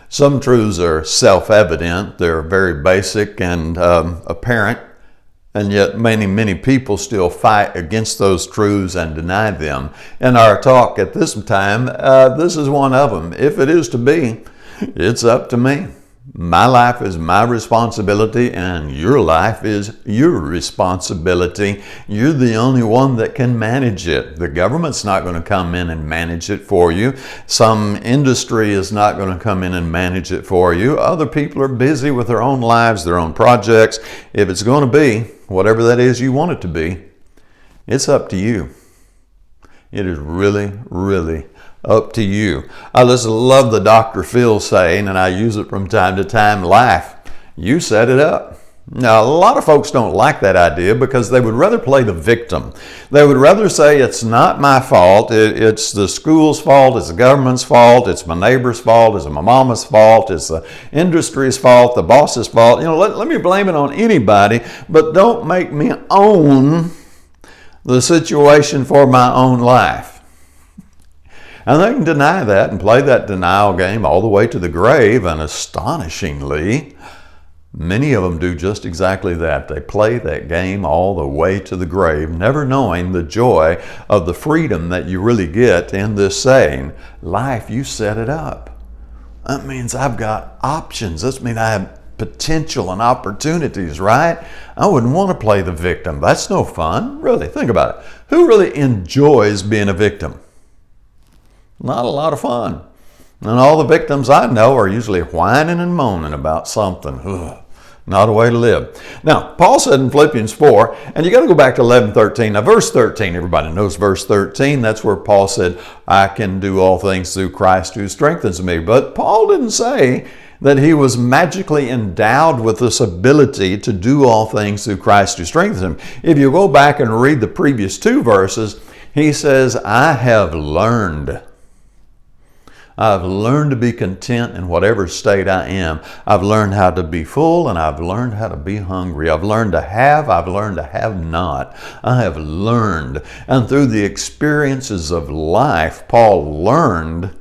Some truths are self-evident, they're very basic and apparent, and yet many people still fight against those truths and deny them. In our talk at this time, this is one of them. If it is to be, it's up to me. My life is my responsibility, and your life is your responsibility. You're the only one that can manage it. The government's not going to come in and manage it for you. Some industry is not going to come in and manage it for you. Other people are busy with their own lives, their own projects. If it's going to be whatever that is you want it to be, it's up to you. It is really up to you. I just love the Dr. Phil saying, and I use it from time to time, life, you set it up. Now, a lot of folks don't like that idea because they would rather play the victim. They would rather say, it's not my fault, it's the school's fault, it's the government's fault, it's my neighbor's fault, it's my mama's fault, it's the industry's fault, the boss's fault. Let me blame it on anybody, but don't make me own the situation for my own life. And they can deny that and play that denial game all the way to the grave, and astonishingly, many of them do just exactly that. They play that game all the way to the grave, never knowing the joy of the freedom that you really get in this saying, life, you set it up. That means I've got options. That means I have potential and opportunities, right? I wouldn't want to play the victim. That's no fun. Really, think about it. Who really enjoys being a victim? Not a lot of fun. And all the victims I know are usually whining and moaning about something. Ugh, not a way to live. Now, Paul said in Philippians 4, and you got to go back to 11:13. Now, verse 13, everybody knows verse 13. That's where Paul said, I can do all things through Christ who strengthens me. But Paul didn't say that he was magically endowed with this ability to do all things through Christ who strengthens him. If you go back and read the previous two verses, he says, I have learned. I've learned to be content in whatever state I am. I've learned how to be full, and I've learned how to be hungry. I've learned to have, I've learned to have not. I have learned. And through the experiences of life, Paul learned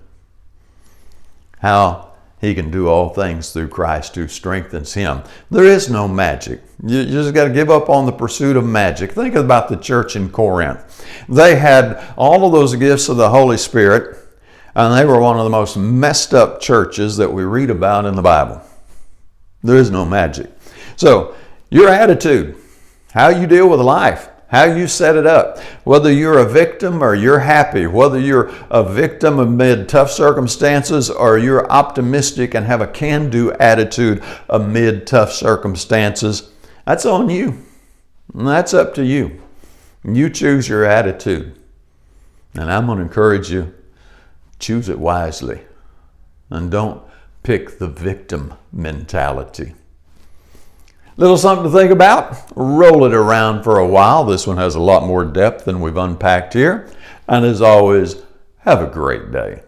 how he can do all things through Christ who strengthens him. There is no magic. You just got to give up on the pursuit of magic. Think about the church in Corinth. They had all of those gifts of the Holy Spirit, and they were one of the most messed up churches that we read about in the Bible. There is no magic. So, your attitude, how you deal with life, how you set it up, whether you're a victim or you're happy, whether you're a victim amid tough circumstances or you're optimistic and have a can-do attitude amid tough circumstances, that's on you. And that's up to you. You choose your attitude. And I'm going to encourage you, choose it wisely, and don't pick the victim mentality. Little something to think about. Roll it around for a while. This one has a lot more depth than we've unpacked here. And as always, have a great day.